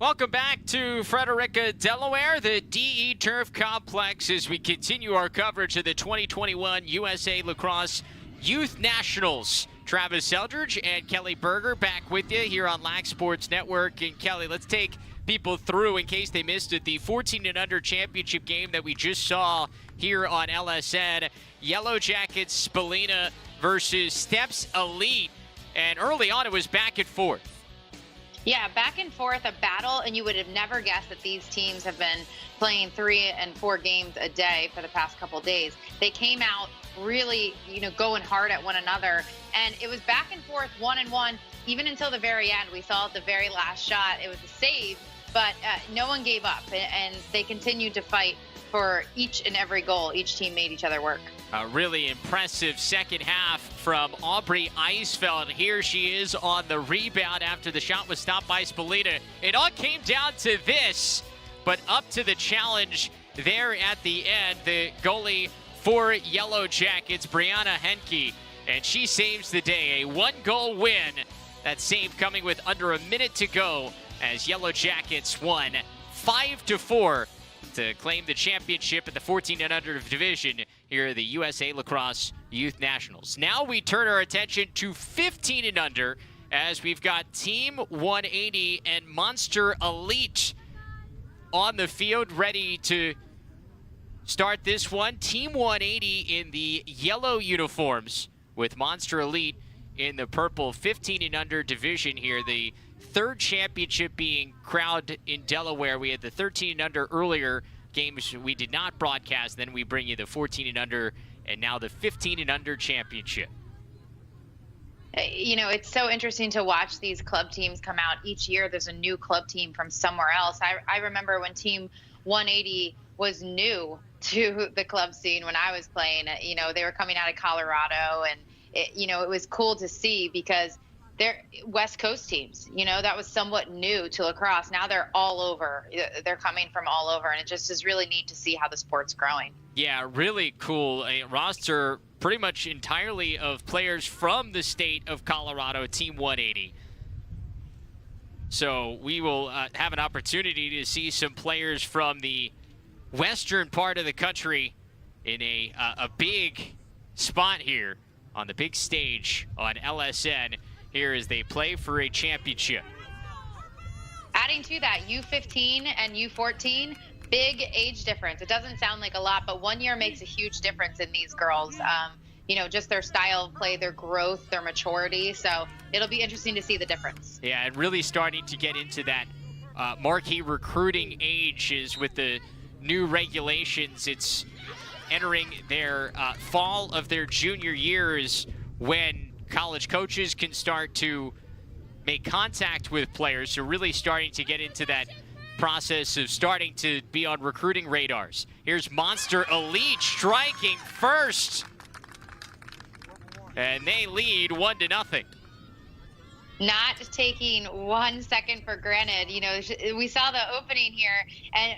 Welcome back to Frederica, Delaware, the DE Turf Complex, as we continue our coverage of the 2021 USA Lacrosse Youth Nationals. Travis Eldridge and Kelly Berger back with you here on Lax Sports Network. And Kelly, let's take people through, in case they missed it, the 14 and under championship game that we just saw here on LSN. Yellow Jackets Spalina versus Steps Elite. And early on, it was back and forth. Yeah, back and forth, a battle, and you would have never guessed that these teams have been playing 3 and 4 games a day for the past couple of days. They came out really, going hard at one another, and it was back and forth, 1-1, even until the very end. We saw at the very last shot, it was a save, but no one gave up, and they continued to fight for each and every goal. Each team made each other work. A really impressive second half from Aubrey Eisfeld. Here she is on the rebound after the shot was stopped by Spalina. It all came down to this, but up to the challenge there at the end. The goalie for Yellow Jackets, Brianna Henke, and she saves the day. A 1-goal win. That save coming with under a minute to go as Yellow Jackets won 5-4 to claim the championship in the 14 and under division here at the USA Lacrosse Youth Nationals. Now we turn our attention to 15 and under, as we've got Team 180 and Monster Elite on the field ready to start this one. Team 180 in the yellow uniforms with Monster Elite in the purple. 15 and under division here. The third championship being crowned in Delaware. We had the 13 and under earlier games we did not broadcast. Then we bring you the 14 and under, and now the 15 and under championship. It's so interesting to watch these club teams come out. Each year there's a new club team from somewhere else. I remember when Team 180 was new to the club scene when I was playing. They were coming out of Colorado, and it was cool to see because they're West Coast teams. That was somewhat new to lacrosse. Now they're all over. They're coming from all over, and it just is really neat to see how the sport's growing. Yeah, really cool. A roster pretty much entirely of players from the state of Colorado, Team 180. So we will have an opportunity to see some players from the western part of the country in a big spot here on the big stage on LSN. Here as they play for a championship. Adding to that, U15 and U14, big age difference. It doesn't sound like a lot, but 1 year makes a huge difference in these girls. Just their style of play, their growth, their maturity. So it'll be interesting to see the difference. Yeah, and really starting to get into that marquee recruiting age is with the new regulations. It's entering their fall of their junior years when college coaches can start to make contact with players. So really starting to get into that process of starting to be on recruiting radars. Here's Monster Elite striking first. And they lead 1-0. Not taking 1 second for granted. We saw the opening here, and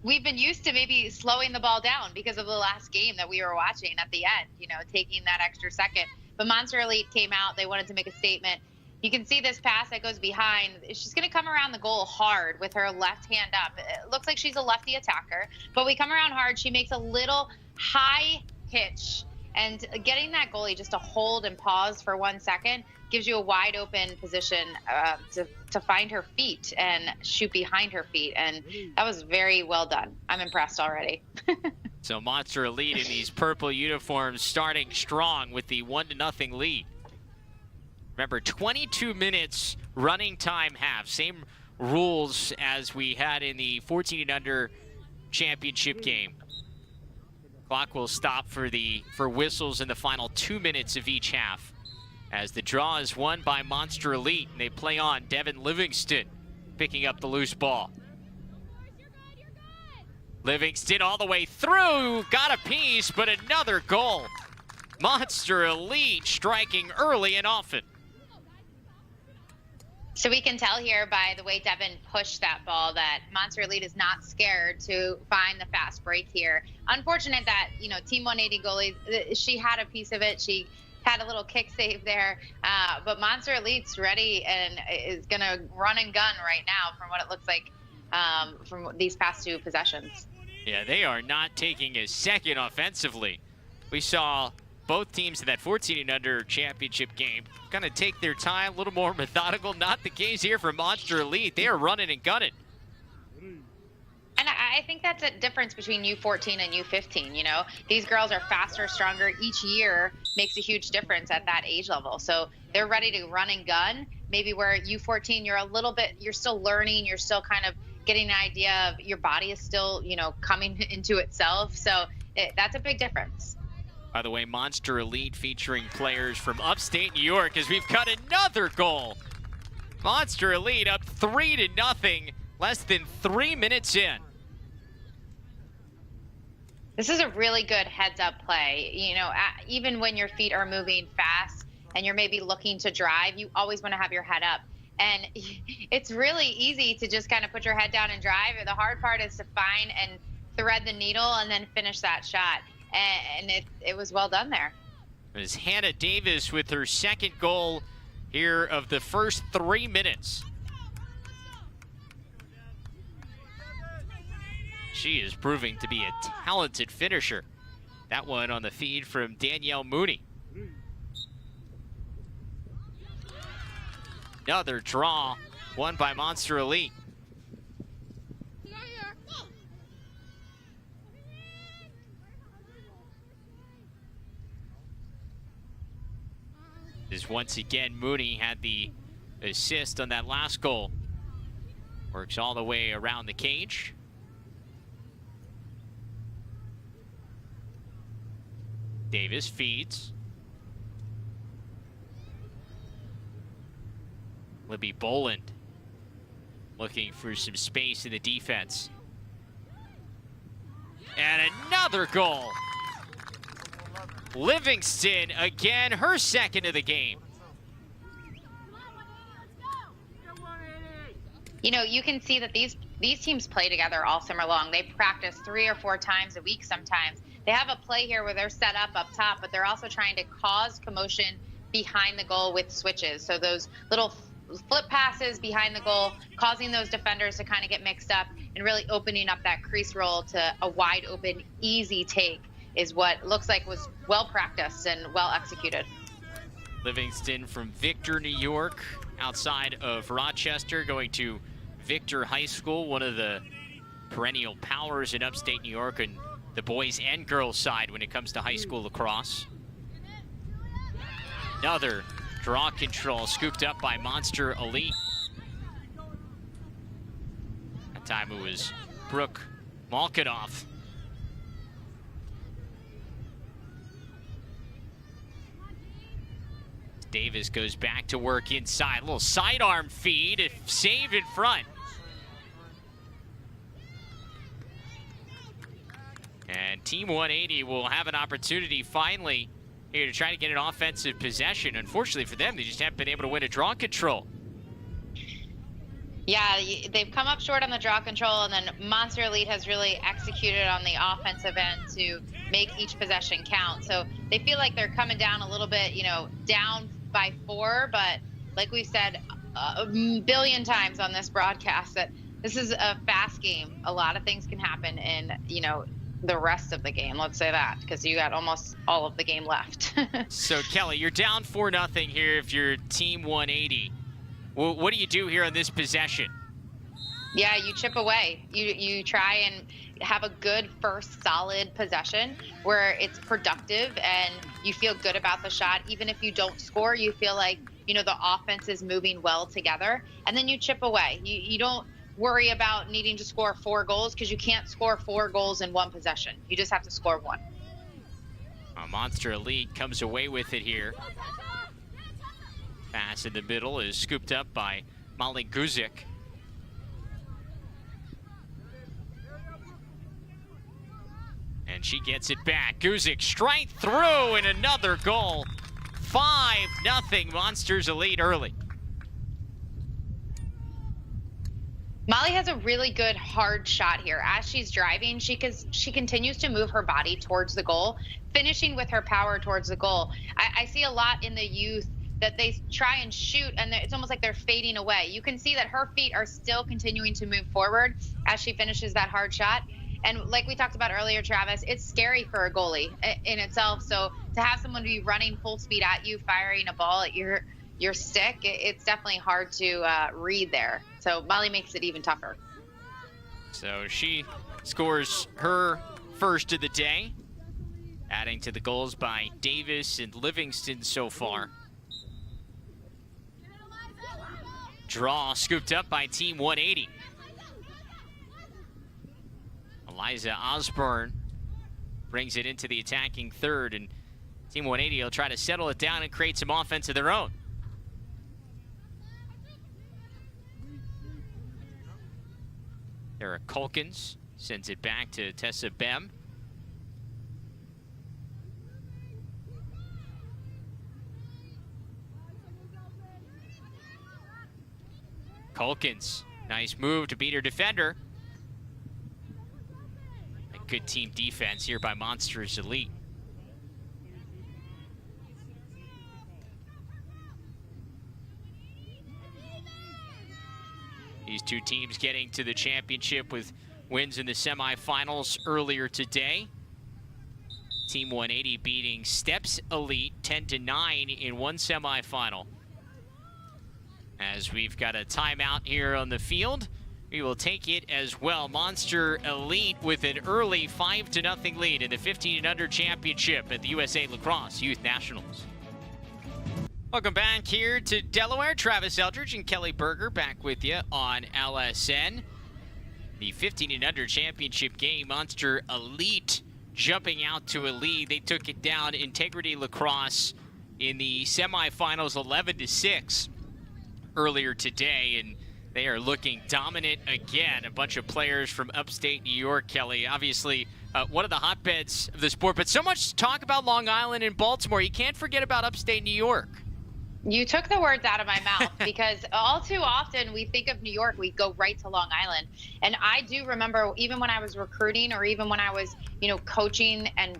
we've been used to maybe slowing the ball down because of the last game that we were watching at the end, taking that extra second. But Monster Elite came out. They wanted to make a statement. You can see this pass that goes behind. She's going to come around the goal hard with her left hand up. It looks like she's a lefty attacker, but we come around hard. She makes a little high pitch, and getting that goalie just to hold and pause for 1 second gives you a wide open position to find her feet and shoot behind her feet. And that was very well done. I'm impressed already. So Monster Elite in these purple uniforms starting strong with the 1-0 lead. Remember, 22 minutes running time half. Same rules as we had in the 14 and under championship game. Clock will stop for whistles in the final 2 minutes of each half, as the draw is won by Monster Elite, and they play on. Devin Livingston picking up the loose ball. Livingston all the way through, got a piece, but another goal. Monster Elite striking early and often. So we can tell here by the way Devin pushed that ball that Monster Elite is not scared to find the fast break here. Unfortunate that, Team 180 goalie, she had a piece of it. She had a little kick save there. But Monster Elite's ready and is going to run and gun right now from what it looks like from these past 2 possessions. Yeah, they are not taking a second offensively. We saw both teams in that 14 and under championship game kind of take their time, a little more methodical. Not the case here for Monster Elite. They are running and gunning. And I think that's a difference between U14 and U15. You know, these girls are faster, stronger. Each year makes a huge difference at that age level. So they're ready to run and gun. Maybe where U14, you're still learning. You're still kind of getting an idea of your body is still, you know, coming into itself. So that's a big difference. By the way, Monster Elite featuring players from upstate New York as we've got another goal. Monster Elite up 3-0, less than 3 minutes in. This is a really good heads-up play. You know, even when your feet are moving fast and you're maybe looking to drive, you always want to have your head up. And it's really easy to just kind of put your head down and drive. The hard part is to find and thread the needle and then finish that shot. And it was well done there. It is Hannah Davis with her second goal here of the first 3 minutes. She is proving to be a talented finisher. That one on the feed from Danielle Mooney. Another draw, won by Monster Elite. As once again, Mooney had the assist on that last goal. Works all the way around the cage. Davis feeds. Libby Boland looking for some space in the defense. And another goal. Livingston again, her second of the game. You know, you can see that these teams play together all summer long. They practice 3 or 4 times a week sometimes. They have a play here where they're set up top, but they're also trying to cause commotion behind the goal with switches. So those little flip passes behind the goal, causing those defenders to kind of get mixed up and really opening up that crease roll to a wide open, easy take is what looks like was well practiced and well executed. Livingston from Victor, New York, outside of Rochester, going to Victor High School, one of the perennial powers in upstate New York and the boys and girls side when it comes to high school lacrosse. Another draw control scooped up by Monster Elite. That time it was Brooke Malkinoff. Davis goes back to work inside. A little sidearm feed, a save in front. And Team 180 will have an opportunity finally here to try to get an offensive possession. Unfortunately for them, they just haven't been able to win a draw control. Yeah, they've come up short on the draw control, and then Monster Elite has really executed on the offensive end to make each possession count. So they feel like they're coming down a little bit, you know, down by 4, but like we said a billion times on this broadcast, that this is a fast game. A lot of things can happen in, you know, the rest of the game, let's say that, because you got almost all of the game left. So Kelly, you're down 4-0 here if you're Team 180. Well, what do you do here on this possession? Yeah, you chip away. You try and have a good first solid possession where it's productive and you feel good about the shot. Even if you don't score, you feel like, you know, the offense is moving well together, and then you chip away. You don't worry about needing to score 4 goals because you can't score 4 goals in 1 possession. You just have to score 1. Monster Elite comes away with it here. Pass in the middle is scooped up by Molly Guzik. And she gets it back. Guzik straight through and another goal. 5-0 Monsters Elite early. Molly has a really good hard shot here. As she's driving, she continues to move her body towards the goal, finishing with her power towards the goal. I see a lot in the youth that they try and shoot, and it's almost like they're fading away. You can see that her feet are still continuing to move forward as she finishes that hard shot. And like we talked about earlier, Travis, it's scary for a goalie in itself. So to have someone be running full speed at you, firing a ball at your stick, it's definitely hard to read there. So Molly makes it even tougher. So she scores her first of the day, adding to the goals by Davis and Livingston so far. Draw scooped up by Team 180. Eliza Osborne brings it into the attacking third, and Team 180 will try to settle it down and create some offense of their own. Sarah Culkins sends it back to Tessa Bem. Culkins, nice move to beat her defender. A good team defense here by Monsters Elite. These two teams getting to the championship with wins in the semifinals earlier today. Team 180 beating Steps Elite 10-9 in one semifinal. As we've got a timeout here on the field, we will take it as well. Monster Elite with an early 5-0 lead in the 15 and under championship at the USA Lacrosse Youth Nationals. Welcome back here to Delaware. Travis Eldridge and Kelly Berger back with you on LSN. The 15 and under championship game, Monster Elite jumping out to a lead. They took it down Integrity Lacrosse in the semifinals 11-6 earlier today, and they are looking dominant again. A bunch of players from upstate New York, Kelly. Obviously, one of the hotbeds of the sport, but so much talk about Long Island and Baltimore. You can't forget about upstate New York. You took the words out of my mouth because all too often we think of New York, we go right to Long Island. And I do remember even when I was recruiting or even when I was, coaching and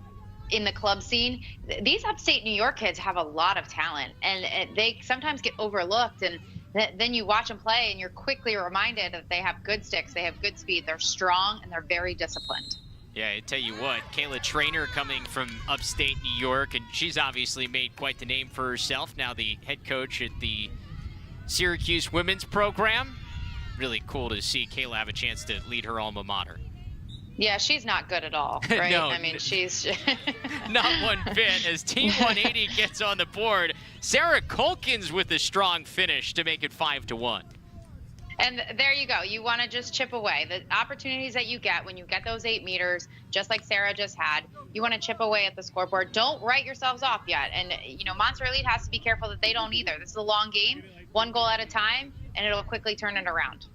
in the club scene, these upstate New York kids have a lot of talent and they sometimes get overlooked. And then you watch them play and you're quickly reminded that they have good sticks, they have good speed, they're strong, and they're very disciplined. Yeah, I tell you what, Kayla Trainer coming from upstate New York, and she's obviously made quite the name for herself, now the head coach at the Syracuse women's program. Really cool to see Kayla have a chance to lead her alma mater. Yeah, she's not good at all, right? No, I mean, she's... not one bit. As Team 180 gets on the board, Sarah Culkins with a strong finish to make it 5-1. And there you go. You want to just chip away. The opportunities that you get when you get those 8 meters, just like Sarah just had, you want to chip away at the scoreboard. Don't write yourselves off yet. And, Monster Elite has to be careful that they don't either. This is a long game, one goal at a time, and it'll quickly turn it around.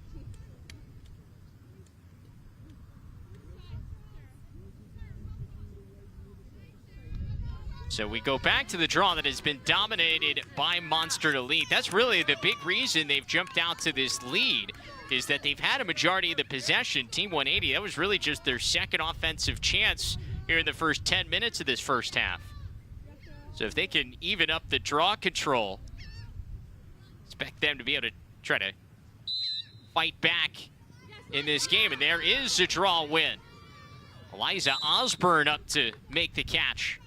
So we go back to the draw that has been dominated by Monster Elite. That's really the big reason they've jumped out to this lead, is that they've had a majority of the possession. Team 180, that was really just their second offensive chance here in the first 10 minutes of this first half. So if they can even up the draw control, expect them to be able to try to fight back in this game. And there is a draw win. Eliza Osborne up to make the catch.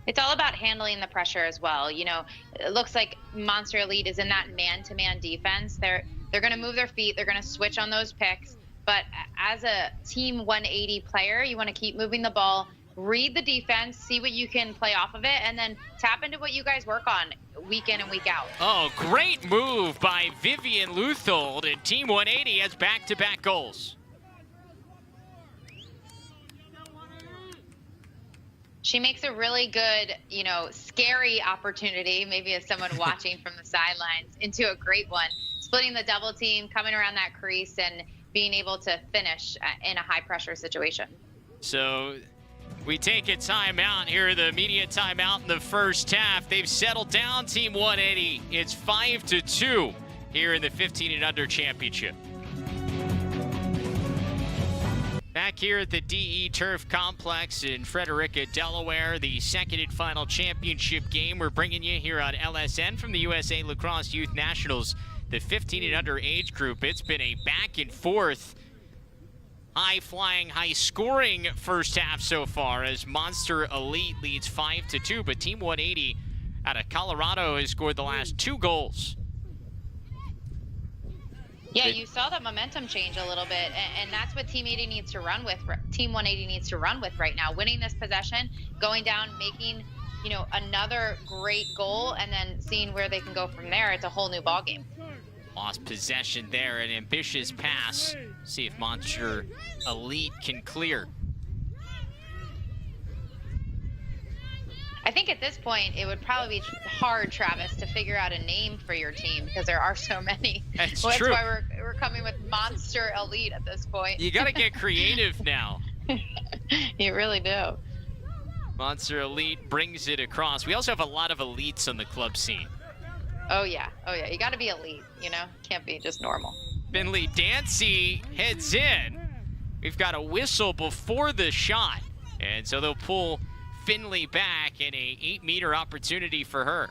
It's all about handling the pressure as well. It looks like Monster Elite is in that man-to-man defense. They're going to move their feet. They're going to switch on those picks. But as a Team 180 player, you want to keep moving the ball, read the defense, see what you can play off of it, and then tap into what you guys work on week in and week out. Oh, great move by Vivian Luthold, and Team 180 has back-to-back goals. She makes a really good, scary opportunity, maybe as someone watching from the sidelines, into a great one. Splitting the double team, coming around that crease, and being able to finish in a high pressure situation. So we take a timeout here, the media timeout in the first half. They've settled down, Team 180. It's 5-2 here in the 15 and under championship. Back here at the DE Turf Complex in Frederica, Delaware, the second and final championship game. We're bringing you here on LSN from the USA Lacrosse Youth Nationals, the 15 and under age group. It's been a back and forth, high-flying, high-scoring first half so far as Monster Elite leads 5-2, but Team 180 out of Colorado has scored the last 2 goals. Yeah, you saw the momentum change a little bit, and that's what Team 80 needs to run with. Team 180 needs to run with right now, winning this possession, going down, making, you know, another great goal, and then seeing where they can go from there. It's a whole new ballgame. Lost possession there, an ambitious pass. See if Monster Elite can clear. I think at this point, it would probably be hard, Travis, to figure out a name for your team because there are so many. That's That's true. why we're coming with Monster Elite at this point. You got to get creative now. You really do. Monster Elite brings it across. We also have a lot of elites on the club scene. Oh, yeah. Oh, yeah. You got to be elite, you know? Can't be just normal. Finley Dancy heads in. We've got a whistle before the shot. And so they'll pull Finley back in a 8-meter opportunity for her.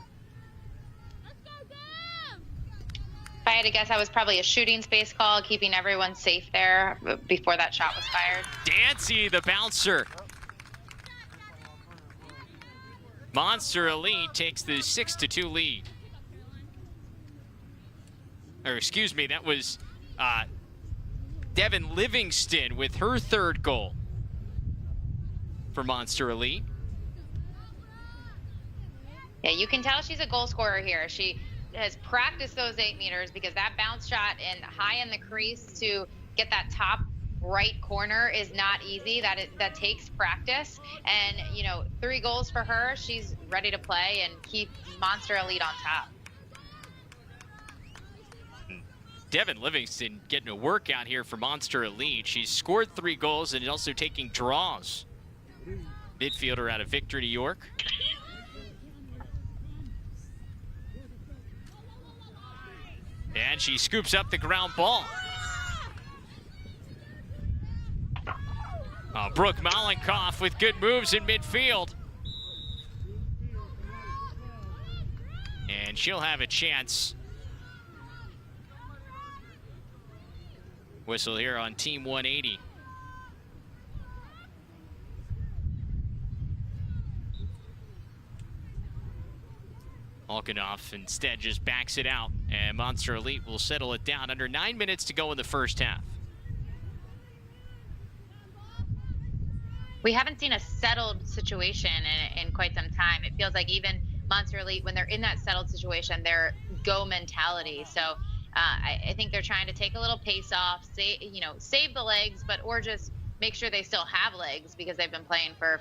If I had to guess, that was probably a shooting space call, keeping everyone safe there before that shot was fired. Dancy, the bouncer. Monster Elite takes the 6-2 lead. Or excuse me, that was Devin Livingston with her 3rd goal for Monster Elite. Yeah, you can tell she's a goal scorer here. She has practiced those 8 meters because that bounce shot and high in the crease to get that top right corner is not easy. That takes practice. And, you know, 3 goals for her. She's ready to play and keep Monster Elite on top. Devin Livingston getting a workout here for Monster Elite. She's scored 3 goals and also taking draws. Midfielder out of Victor, New York. And she scoops up the ground ball. Brooke Malenkoff with good moves in midfield. And she'll have a chance. Whistle here on Team 180. Alkinoff instead just backs it out, and Monster Elite will settle it down. Under 9 minutes to go in the first half. We haven't seen a settled situation in quite some time. It feels like even Monster Elite, when they're in that settled situation, they're go mentality. So I think they're trying to take a little pace off, save the legs, or just make sure they still have legs because they've been playing for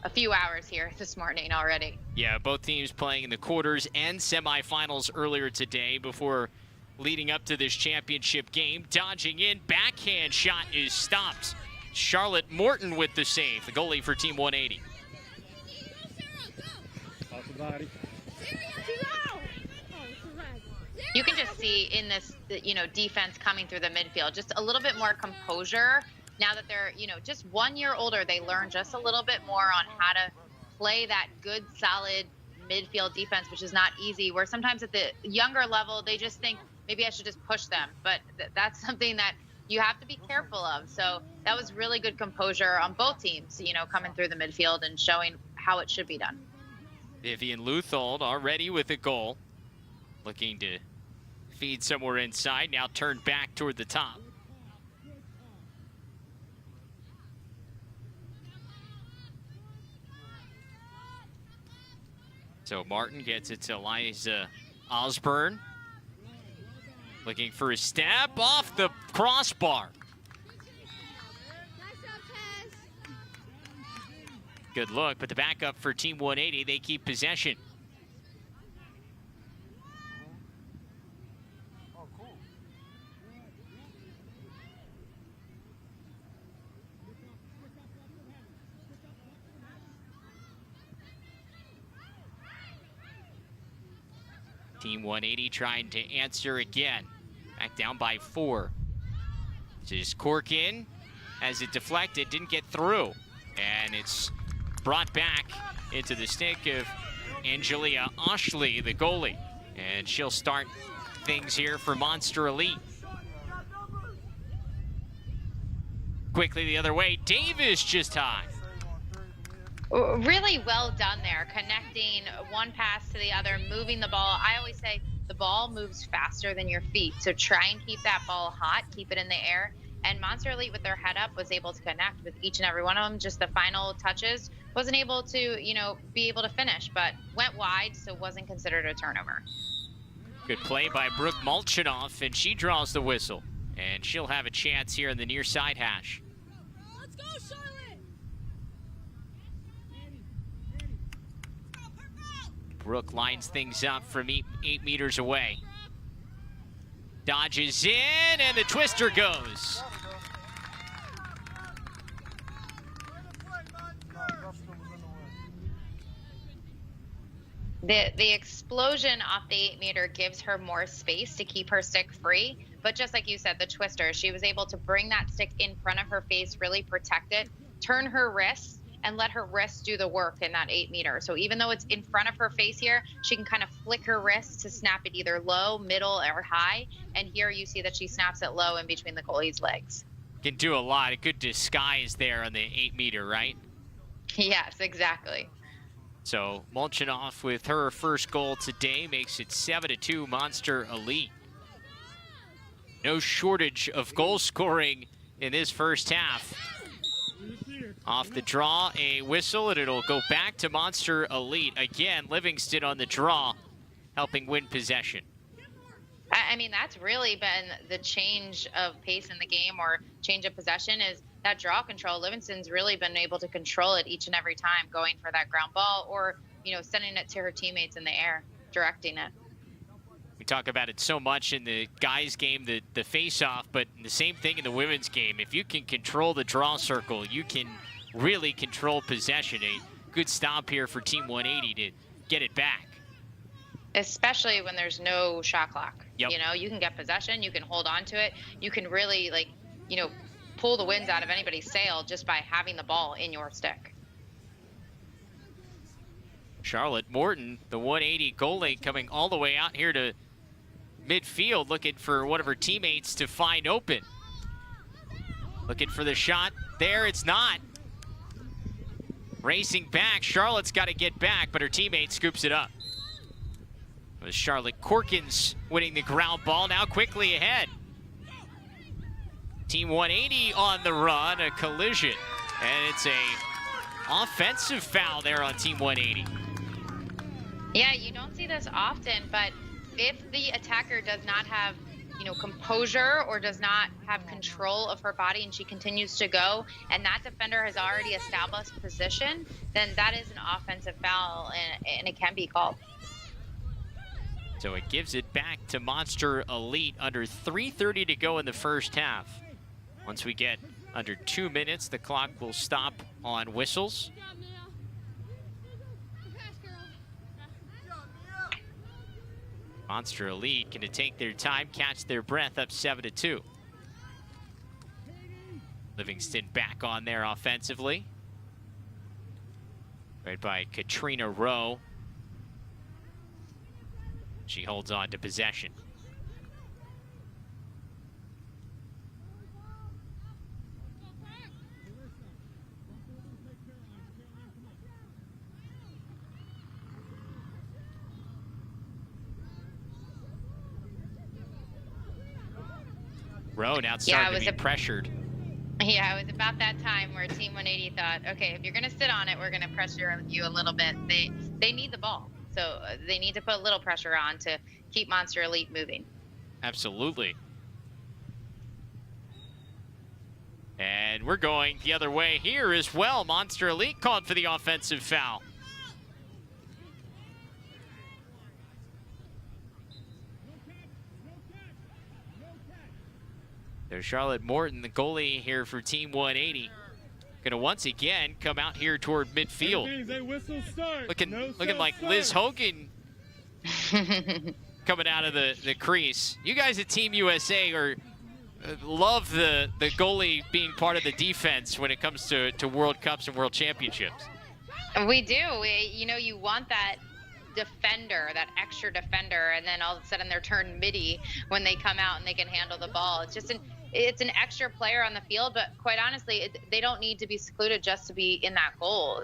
a few hours here this morning already. Yeah, both teams playing in the quarters and semifinals earlier today before leading up to this championship game. Dodging in, backhand shot is stopped. Charlotte Morton with the save, the goalie for Team 180. You can just see in this, defense coming through the midfield, just a little bit more composure. Now that they're, just 1 year older, they learn just a little bit more on how to play that good, solid midfield defense, which is not easy, where sometimes at the younger level, they just think, maybe I should just push them. But that's something that you have to be careful of. So that was really good composure on both teams, coming through the midfield and showing how it should be done. Vivian Luthold already with a goal. Looking to feed somewhere inside, now turned back toward the top. So Martin gets it to Eliza Osborne. Looking for a stab off the crossbar. Good look, but the backup for Team 180, they keep possession. Team 180 trying to answer again. Back down by 4. Just cork in as it deflected, didn't get through. And it's brought back into the stick of Angelia Ashley, the goalie. And she'll start things here for Monster Elite. Quickly the other way, Davis just high. Really well done there, connecting one pass to the other, moving the ball. I always say the ball moves faster than your feet, so try and keep that ball hot, keep it in the air. And Monster Elite, with their head up, was able to connect with each and every one of them. Just the final touches, wasn't able to, be able to finish, but went wide, so wasn't considered a turnover. Good play by Brooke Molchanoff, and she draws the whistle. And she'll have a chance here in the near side hash. Let's go, Charlotte! Brooke lines things up from 8 meters away. Dodges in, and the twister goes. The explosion off the 8-meter gives her more space to keep her stick free. But just like you said, the twister, she was able to bring that stick in front of her face, really protect it, turn her wrists, and let her wrists do the work in that 8-meter. So even though it's in front of her face here, she can kind of flick her wrists to snap it either low, middle, or high. And here you see that she snaps it low in between the goalie's legs. Can do a lot. A good disguise there on the 8-meter, right? Yes, exactly. So Molchanoff with her first goal today makes it 7-2 Monster Elite. No shortage of goal scoring in this first half. Off the draw, a whistle, and it'll go back to Monster Elite. Again, Livingston on the draw, helping win possession. I mean, that's really been the change of pace in the game, or change of possession, is that draw control. Livingston's really been able to control it each and every time, going for that ground ball or, sending it to her teammates in the air, directing it. We talk about it so much in the guys' game, the face-off, but the same thing in the women's game. If you can control the draw circle, you can really control possession. A good stop here for Team 180 to get it back. Especially when there's no shot clock. Yep. You can get possession, you can hold on to it, you can really, pull the winds out of anybody's sail just by having the ball in your stick. Charlotte Morton, the 180 goalie, coming all the way out here to midfield, looking for one of her teammates to find open. Looking for the shot. There, it's not. Racing back. Charlotte's got to get back, but her teammate scoops it up. It was Charlotte Corkins winning the ground ball, now quickly ahead. Team 180 on the run, a collision. And it's a offensive foul there on Team 180. Yeah, you don't see this often, but if the attacker does not have, composure or does not have control of her body and she continues to go, and that defender has already established position, then that is an offensive foul, and it can be called. So it gives it back to Monster Elite under 3:30 to go in the first half. Once we get under 2 minutes, the clock will stop on whistles. Monster Elite going to take their time, catch their breath, up 7-2. Livingston back on there offensively. Right by Katrina Rowe. She holds on to possession. Rowe now starting to be pressured. Yeah, it was about that time where Team 180 thought, okay, if you're going to sit on it, we're going to pressure you a little bit. They need the ball, so they need to put a little pressure on to keep Monster Elite moving. Absolutely. And we're going the other way here as well. Monster Elite called for the offensive foul. There's Charlotte Morton, the goalie here for Team 180. Gonna once again come out here toward midfield. Looking like Liz Hogan coming out of the crease. You guys at Team USA love the goalie being part of the defense when it comes to World Cups and World Championships. We do. You want that defender, that extra defender, and then all of a sudden they're turned midi when they come out and they can handle the ball. It's just it's an extra player on the field, but quite honestly, they don't need to be secluded just to be in that goal.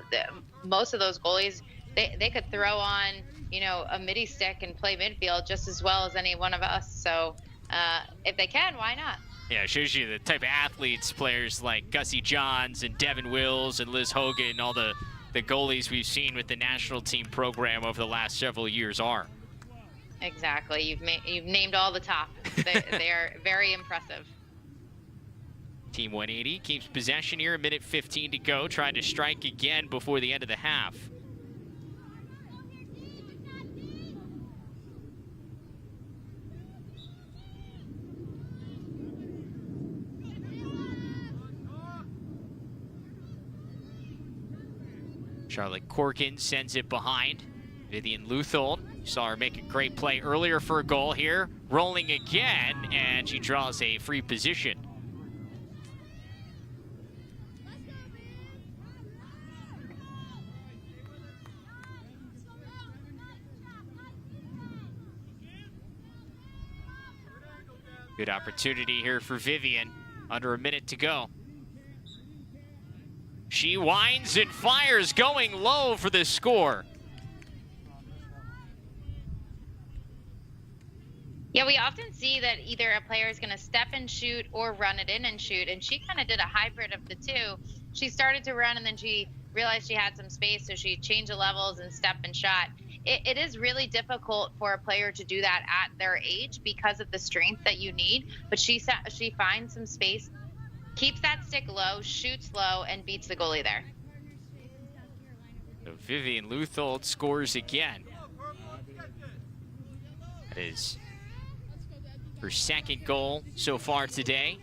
Most of those goalies, they could throw on, a midi stick and play midfield just as well as any one of us. So if they can, why not? Yeah, it shows you the type of athletes players like Gussie Johns and Devin Wills and Liz Hogan, all the goalies we've seen with the national team program over the last several years are. Exactly. You've named all the top. They are very impressive. Team 180 keeps possession here, a minute 15 to go, trying to strike again before the end of the half. Charlotte Corkin sends it behind. Vivian Luthold, you saw her make a great play earlier for a goal here. Rolling again, and she draws a free position. Good opportunity here for Vivian. Under a minute to go. She winds and fires, going low for the score. Yeah, we often see that either a player is going to step and shoot or run it in and shoot, and she kind of did a hybrid of the two. She started to run, and then she realized she had some space, so she changed the levels and stepped and shot. It is really difficult for a player to do that at their age because of the strength that you need, but she finds some space, keeps that stick low, shoots low, and beats the goalie there. So Vivian Luthold scores again. That is her second goal so far today.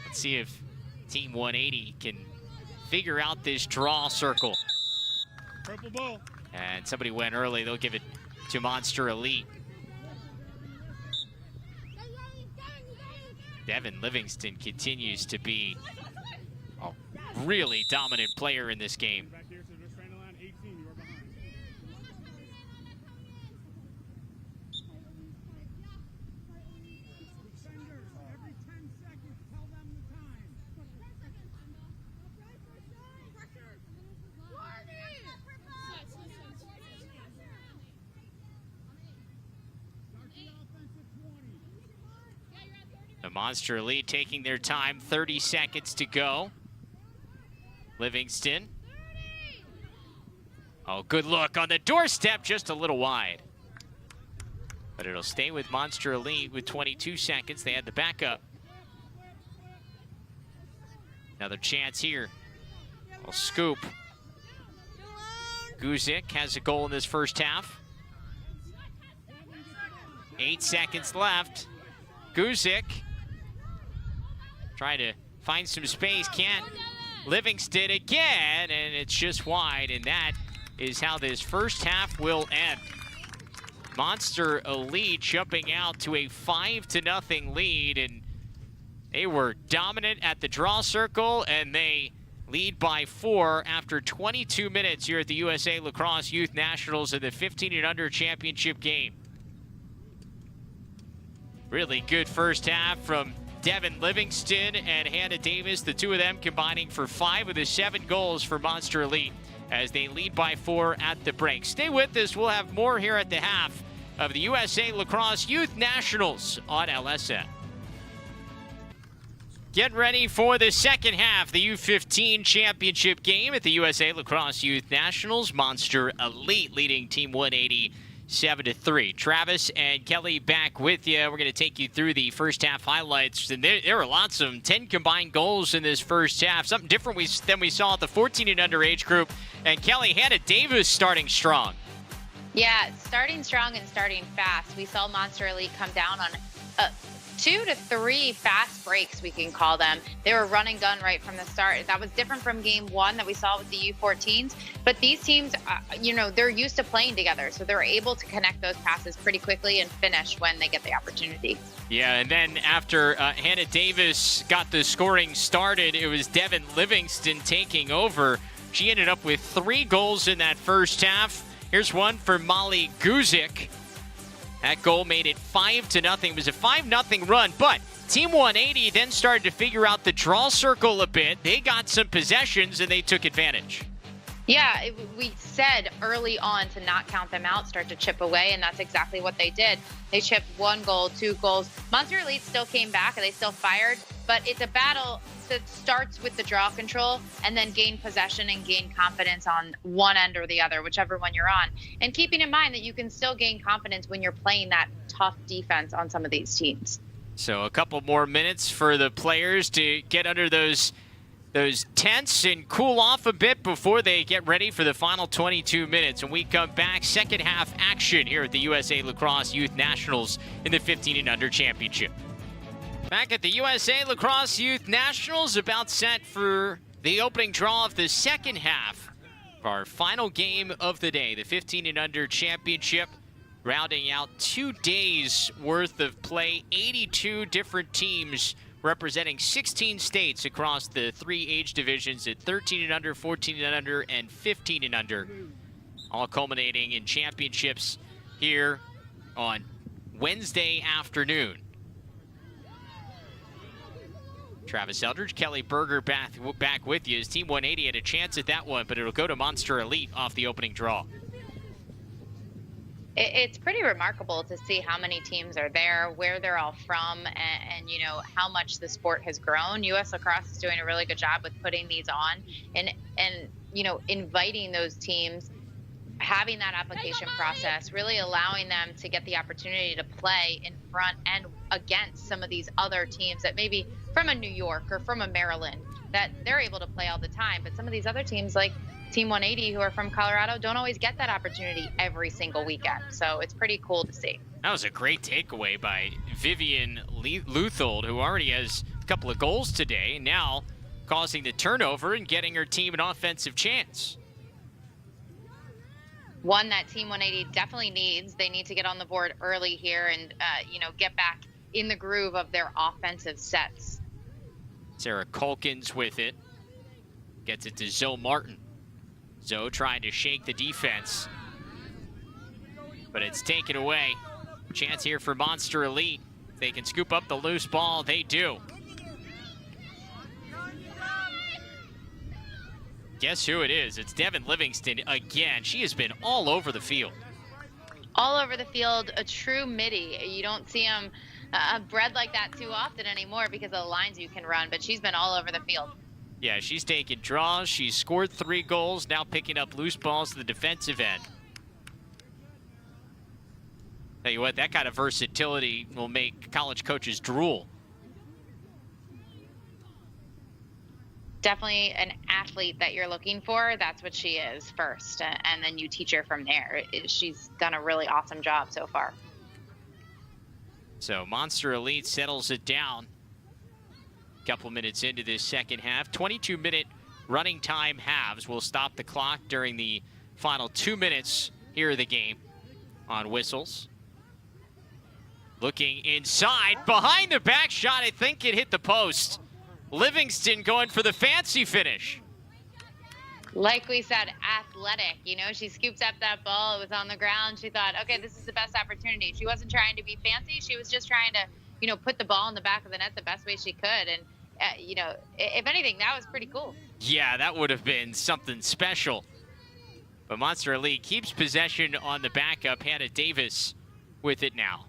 Let's see if Team 180 can figure out this draw circle. Purple ball. And somebody went early. They'll give it to Monster Elite. Devin Livingston continues to be a really dominant player in this game. Back here, so just trying to line 18, you are behind. Defenders, every 10 seconds, tell them the time. The Monster Elite taking their time, 30 seconds to go. Livingston. Oh, good look on the doorstep, just a little wide. But it'll stay with Monster Elite with 22 seconds. They had the backup. Another chance here. A scoop. Guzik has a goal in this first half. 8 seconds left. Guzik trying to find some space, can't. Livingston again, and it's just wide, and that is how this first half will end. Monster Elite jumping out to a 5-0 lead, and they were dominant at the draw circle, and they lead by 4 after 22 minutes here at the USA Lacrosse Youth Nationals in the 15 and under championship game. Really good first half from Devin Livingston and Hannah Davis, the two of them combining for 5 of the 7 goals for Monster Elite as they lead by 4 at the break. Stay with us. We'll have more here at the half of the USA Lacrosse Youth Nationals on LSN. Get ready for the second half, the U15 championship game at the USA Lacrosse Youth Nationals. Monster Elite leading Team 180 7-3. Travis and Kelly back with you. We're going to take you through the first half highlights. And there were lots of them. 10 combined goals in this first half. Something different than we saw at the 14 and under age group. And Kelly, Hannah Davis starting strong. Yeah, starting strong and starting fast. We saw Monster Elite come down on 2 to 3 fast breaks, we can call them. They were run and gun right from the start. That was different from game 1 that we saw with the U14s. But these teams, they're used to playing together, so they're able to connect those passes pretty quickly and finish when they get the opportunity. Yeah, and then after Hannah Davis got the scoring started, it was Devin Livingston taking over. She ended up with 3 goals in that first half. Here's one for Molly Guzik. That goal made it 5-0. It was a 5-0 run, but Team 180 then started to figure out the draw circle a bit. They got some possessions, and they took advantage. Yeah, we said early on to not count them out, start to chip away, and that's exactly what they did. They chipped 1 goal, 2 goals. Monster Elite still came back, and they still fired, but it's a battle that starts with the draw control and then gain possession and gain confidence on one end or the other, whichever one you're on. And keeping in mind that you can still gain confidence when you're playing that tough defense on some of these teams. So a couple more minutes for the players to get under those tents and cool off a bit before they get ready for the final 22 minutes. When we come back, second half action here at the USA Lacrosse Youth Nationals in the 15 and under championship. Back at the USA Lacrosse Youth Nationals, about set for the opening draw of the second half of our final game of the day, the 15 and under championship, rounding out 2 days worth of play, 82 different teams representing 16 states across the 3 age divisions at 13 and under, 14 and under, and 15 and under, all culminating in championships here on Wednesday afternoon. Travis Eldridge, Kelly Berger back with you. As Team 180 had a chance at that one, but it'll go to Monster Elite off the opening draw. It's pretty remarkable to see how many teams are there, where they're all from, and how much the sport has grown. US Lacrosse is doing a really good job with putting these on and inviting those teams, having that application process, really allowing them to get the opportunity to play in front and against some of these other teams that maybe from a New York or from a Maryland that they're able to play all the time. But some of these other teams like Team 180 who are from Colorado don't always get that opportunity every single weekend. So it's pretty cool to see. That was a great takeaway by Vivian Luthold, who already has a couple of goals today, now causing the turnover and getting her team an offensive chance. One that Team 180 definitely needs. They need to get on the board early here and, get back in the groove of their offensive sets. Sarah Culkins with it. Gets it to Zoe Martin. Zoe trying to shake the defense. But it's taken away. Chance here for Monster Elite. If they can scoop up the loose ball, they do. Guess who it is? It's Devin Livingston again. She has been all over the field. All over the field, a true midi. You don't see them bred like that too often anymore because of the lines you can run, but she's been all over the field. Yeah, she's taken draws. She's scored 3 goals, now picking up loose balls to the defensive end. Tell you what, that kind of versatility will make college coaches drool. Definitely an athlete that you're looking for. That's what she is first, and then you teach her from there. She's done a really awesome job so far. So Monster Elite settles it down. A couple minutes into this second half. 22-minute running time halves will stop the clock during the final 2 minutes here of the game on whistles. Looking inside, behind the back shot, I think it hit the post. Livingston going for the fancy finish. Like we said, athletic. She scoops up that ball. It was on the ground. She thought, okay, this is the best opportunity. She wasn't trying to be fancy. She was just trying to, put the ball in the back of the net the best way she could. And, if anything, that was pretty cool. Yeah, that would have been something special. But Monster Elite keeps possession on the backup. Hannah Davis with it now.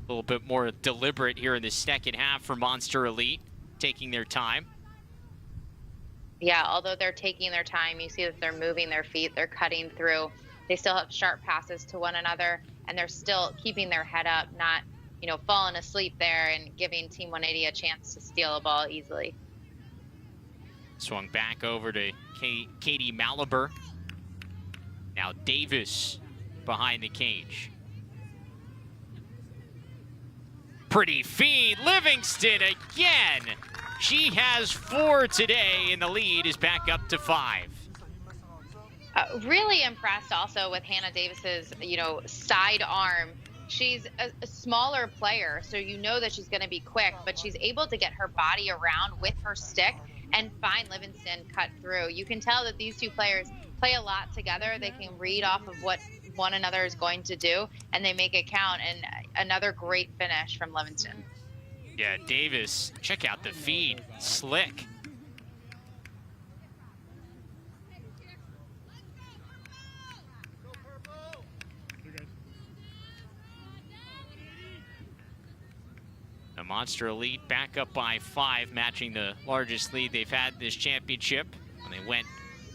A little bit more deliberate here in the second half for Monster Elite, taking their time. Yeah, although they're taking their time, you see that they're moving their feet, they're cutting through. They still have sharp passes to one another. and they're still keeping their head up, not, you know, falling asleep there and giving Team 180 a chance to steal a ball easily. Swung back over to Katie Malaber. Now Davis behind the cage. Pretty feed, Livingston again. She has 4 today, and the lead is back up to 5. Really impressed also with Hannah Davis's, you know, side arm. She's a smaller player, so you know that she's going to be quick, but she's able to get her body around with her stick and find Livingston cut through. You can tell that these two players play a lot together. They can read off of what one another is going to do, and they make it count. And another great finish from Livingston. Yeah, Davis, check out the feed. Slick. The Monster Elite back up by 5, matching the largest lead they've had this championship when they went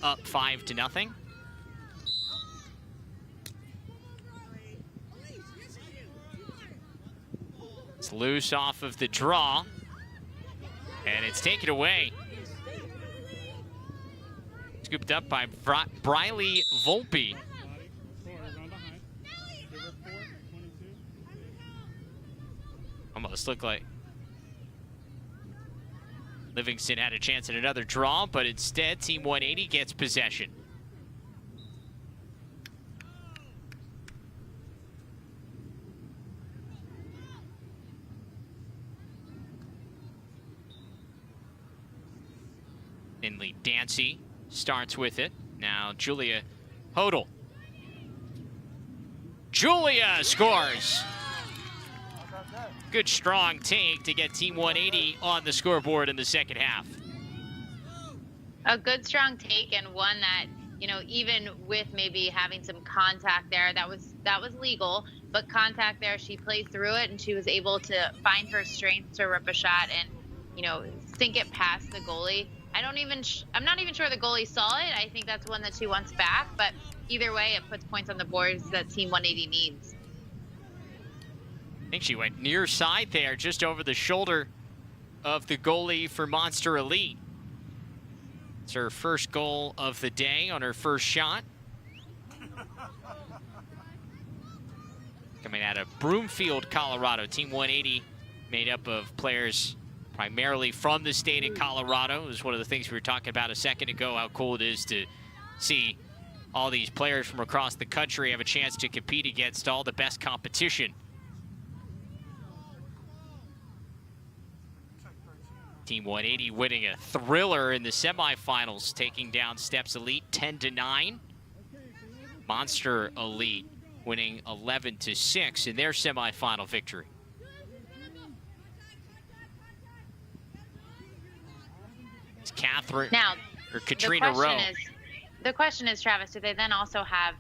up 5-0. It's loose off of the draw, and it's taken away. Scooped up by Briley Volpe. Almost looked like Livingston had a chance at another draw, but instead Team 180 gets possession. Inley Dancy starts with it. Now Julia Hodel. Julia scores! Good strong take to get Team 180 on the scoreboard in the second half. A good strong take, and one that, you know, even with maybe having some contact there, that was legal, but contact there, she played through it and she was able to find her strength to rip a shot and, you know, sink it past the goalie. I'm not even sure the goalie saw it. I think that's one that she wants back, but either way, it puts points on the boards that Team 180 needs. I think she went near side there, just over the shoulder of the goalie for Monster Elite. It's her first goal of the day on her first shot. Coming out of Broomfield, Colorado. Team 180 made up of players primarily from the state of Colorado. It was one of the things we were talking about a second ago, how cool it is to see all these players from across the country have a chance to compete against all the best competition. Team 180 winning a thriller in the semifinals, taking down Steps Elite 10-9. Monster Elite winning 11-6 in their semifinal victory. It's Catherine now, or Katrina Rowe. The question is, Travis, do they then also have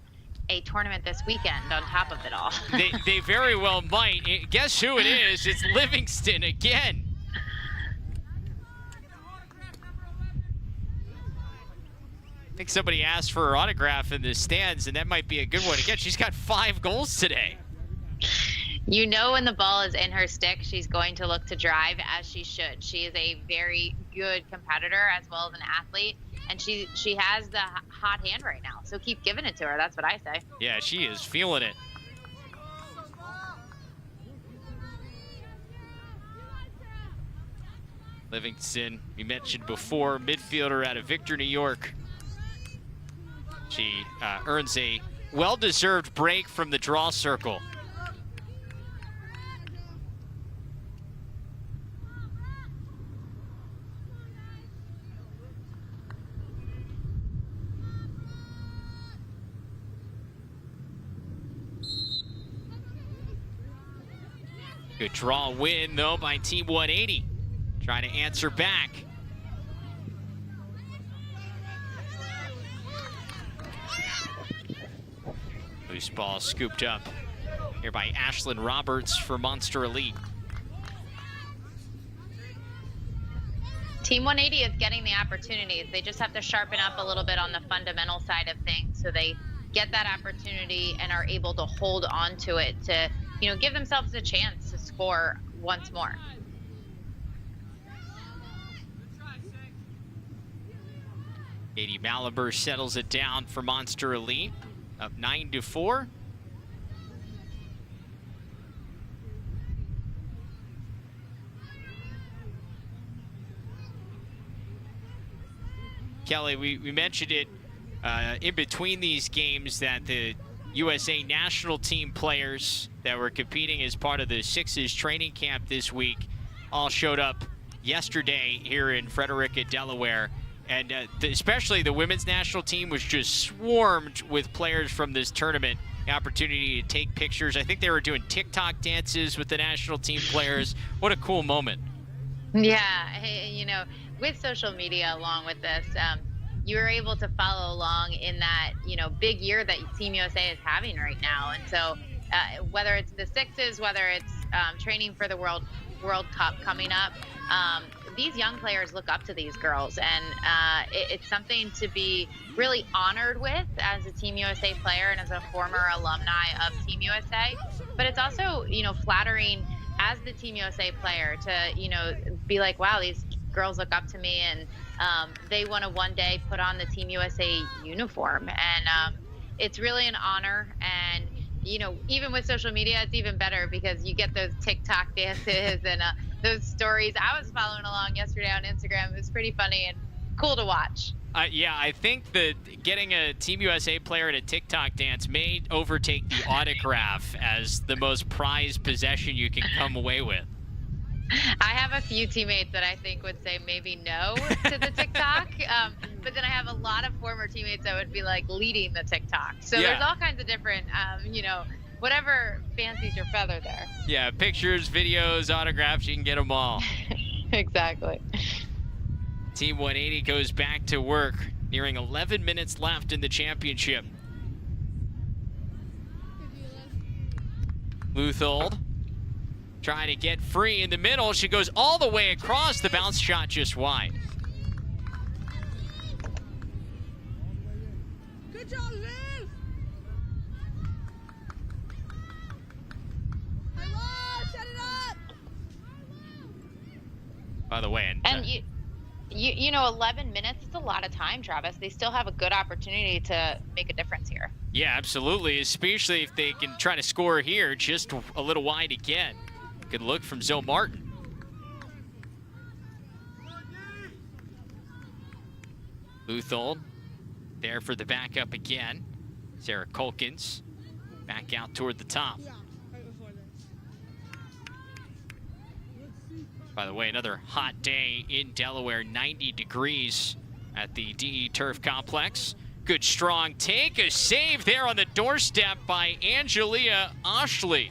a tournament this weekend on top of it all? They very well might. Guess who it is? It's Livingston again. I think somebody asked for her autograph in the stands, and that might be a good one. Again, she's got 5 goals today. You know, when the ball is in her stick, she's going to look to drive, as she should. She is a very good competitor as well as an athlete, and she has the hot hand right now. So keep giving it to her. That's what I say. Yeah, she is feeling it. Livingston, we mentioned before, midfielder out of Victor, New York. She earns a well-deserved break from the draw circle. Good draw win, though, by Team 180. Trying to answer back. Loose ball scooped up here by Ashlyn Roberts for Monster Elite. Team 180 is getting the opportunities. They just have to sharpen up a little bit on the fundamental side of things so they get that opportunity and are able to hold on to it to, give themselves a chance to score once more. Katie Maliber settles it down for Monster Elite, up 9-4. Kelly, we mentioned it in between these games that the USA national team players that were competing as part of the Sixes training camp this week all showed up yesterday here in Frederica, Delaware. And especially the women's national team was just swarmed with players from this tournament. The opportunity to take pictures. I think they were doing TikTok dances with the national team players. What a cool moment. Yeah, with social media along with this, you were able to follow along in that, big year that Team USA is having right now. And so whether it's the Sixes, whether it's training for the World Cup coming up, these young players look up to these girls, and it's something to be really honored with as a Team USA player and as a former alumni of Team USA. But it's also, flattering as the Team USA player to, be like, wow, these girls look up to me, and they want to one day put on the Team USA uniform. And it's really an honor. And, even with social media, it's even better because you get those TikTok dances and those stories. I was following along yesterday on Instagram. It was pretty funny and cool to watch. Yeah, I think that getting a Team USA player at a TikTok dance may overtake the autograph as the most prized possession you can come away with. I have a few teammates that I think would say maybe no to the TikTok, but then I have a lot of former teammates that would be like leading the TikTok. So there's all kinds of different, whatever fancies your feather there. Yeah, pictures, videos, autographs, you can get them all. Exactly. Team 180 goes back to work, nearing 11 minutes left in the championship. Luthold trying to get free in the middle. She goes all the way across. The bounce shot just wide. Good job, Liv! Set it up! By the way, and 11 minutes is a lot of time, Travis. They still have a good opportunity to make a difference here. Yeah, absolutely, especially if they can try to score here, just a little wide again. Good look from Zoe Martin. Luthold there for the backup again. Sarah Culkins back out toward the top. By the way, another hot day in Delaware, 90 degrees at the DE Turf Complex. Good strong take, a save there on the doorstep by Angelia Ashley.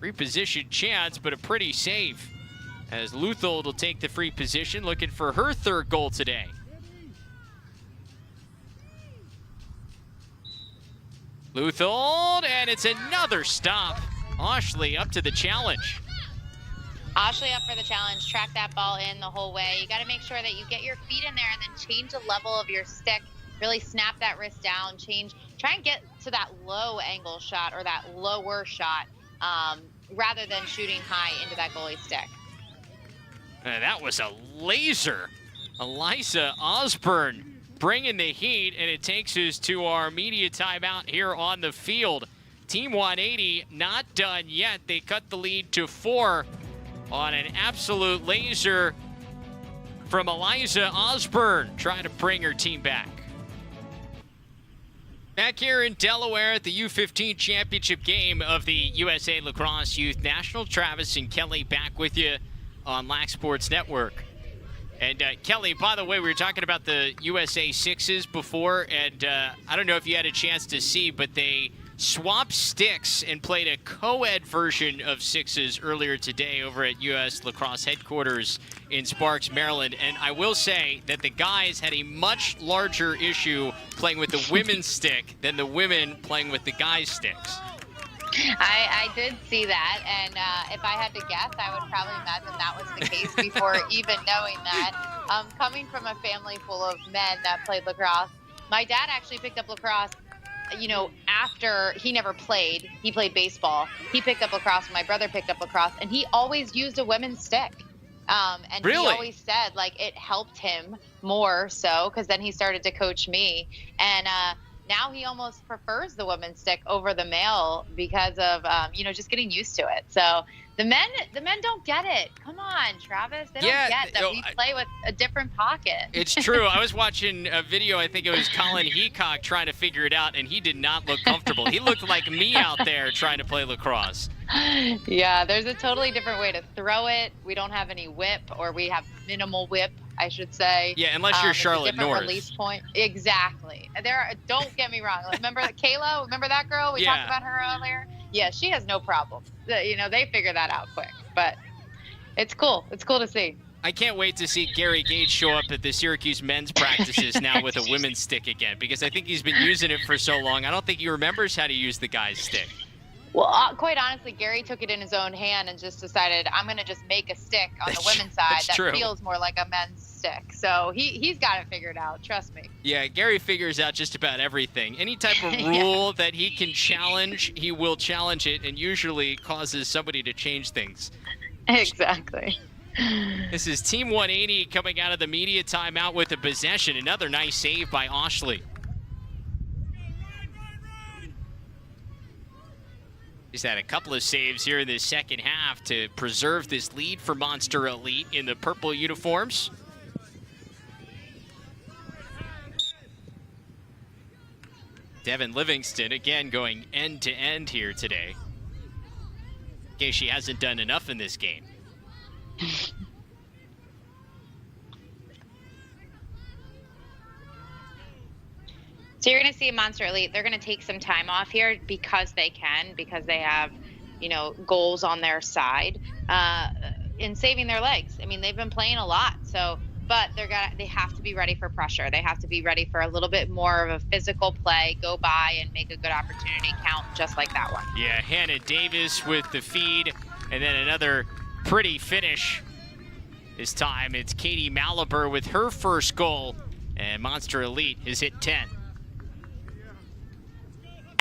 Reposition chance, but a pretty save as Luthold will take the free position, looking for her third goal today. Luthold, and it's another stop. Ashley up to the challenge. Ashley up for the challenge, track that ball in the whole way. You got to make sure that you get your feet in there and then change the level of your stick. Really snap that wrist down, try and get to that low angle shot or that lower shot rather than shooting high into that goalie stick. That was a laser. Eliza Osborne bringing the heat, and it takes us to our media timeout here on the field. Team 180 not done yet. They cut the lead to 4 on an absolute laser from Eliza Osborne, trying to bring her team back. Back here in Delaware at the U15 championship game of the USA Lacrosse Youth National. Travis and Kelly back with you on Lax Sports Network. And Kelly, by the way, we were talking about the USA Sixes before, and I don't know if you had a chance to see, but they swapped sticks and played a co-ed version of Sixes earlier today over at US Lacrosse headquarters in Sparks, Maryland. And I will say that the guys had a much larger issue playing with the women's stick than the women playing with the guys' sticks. I did see that, and if I had to guess, I would probably imagine that was the case before even knowing that. Coming from a family full of men that played lacrosse, my dad actually picked up lacrosse, after he never played. He played baseball. He picked up lacrosse when my brother picked up lacrosse, and he always used a women's stick. And Really? he always said, like, it helped him more so, because then he started to coach me. And now he almost prefers the women's stick over the male because of, just getting used to it. So the men don't get it. Come on, Travis. They don't get that we play with a different pocket. It's true. I was watching a video, I think it was Colin Heacock trying to figure it out, and he did not look comfortable. He looked like me out there trying to play lacrosse. Yeah, there's a totally different way to throw it. We don't have any whip, or we have minimal whip, I should say. Yeah, unless you're Charlotte North. Release point. Exactly. Don't get me wrong. Remember Kayla? Remember that girl? We talked about her earlier. Yeah, she has no problem. They figure that out quick. But it's cool. It's cool to see. I can't wait to see Gary Gage show up at the Syracuse men's practices now with a women's stick again, because I think he's been using it for so long. I don't think he remembers how to use the guy's stick. Well, quite honestly, Gary took it in his own hand and just decided, I'm going to just make a stick on the women's side that feels more like a men's stick. So he's got it figured out. Trust me. Yeah, Gary figures out just about everything. Any type of rule that he can challenge, he will challenge it, and usually causes somebody to change things. Exactly. This is Team 180 coming out of the media timeout with a possession. Another nice save by Oshley. He's had a couple of saves here in the second half to preserve this lead for Monster Elite in the purple uniforms. Devin Livingston again going end to end here today, in case she hasn't done enough in this game. So you're going to see Monster Elite. They're going to take some time off here because they can, because they have, goals on their side in saving their legs. I mean, they've been playing a lot, but they have to be ready for pressure. They have to be ready for a little bit more of a physical play, go by and make a good opportunity count, just like that one. Yeah, Hannah Davis with the feed, and then another pretty finish. This time it's Katie Maliber with her first goal, and Monster Elite has hit 10.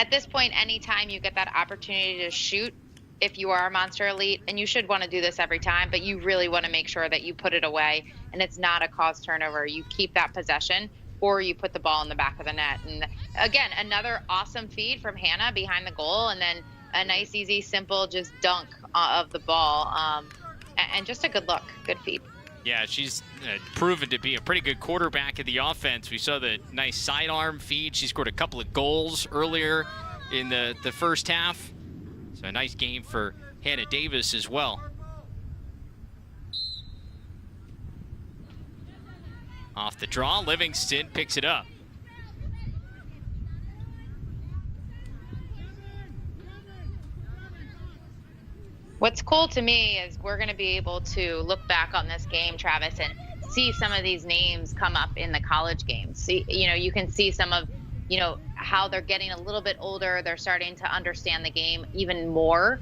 At this point, anytime you get that opportunity to shoot, if you are a Monster Elite, and you should want to do this every time, but you really want to make sure that you put it away and it's not a cause turnover. You keep that possession, or you put the ball in the back of the net. And again, another awesome feed from Hannah behind the goal, and then a nice, easy, simple just dunk of the ball. And just a good look, good feed. Yeah, she's proven to be a pretty good quarterback of the offense. We saw the nice sidearm feed. She scored a couple of goals earlier in the first half. So a nice game for Hannah Davis as well. Off the draw, Livingston picks it up. What's cool to me is we're going to be able to look back on this game, Travis, and see some of these names come up in the college games. See, you can see some of, how they're getting a little bit older. They're starting to understand the game even more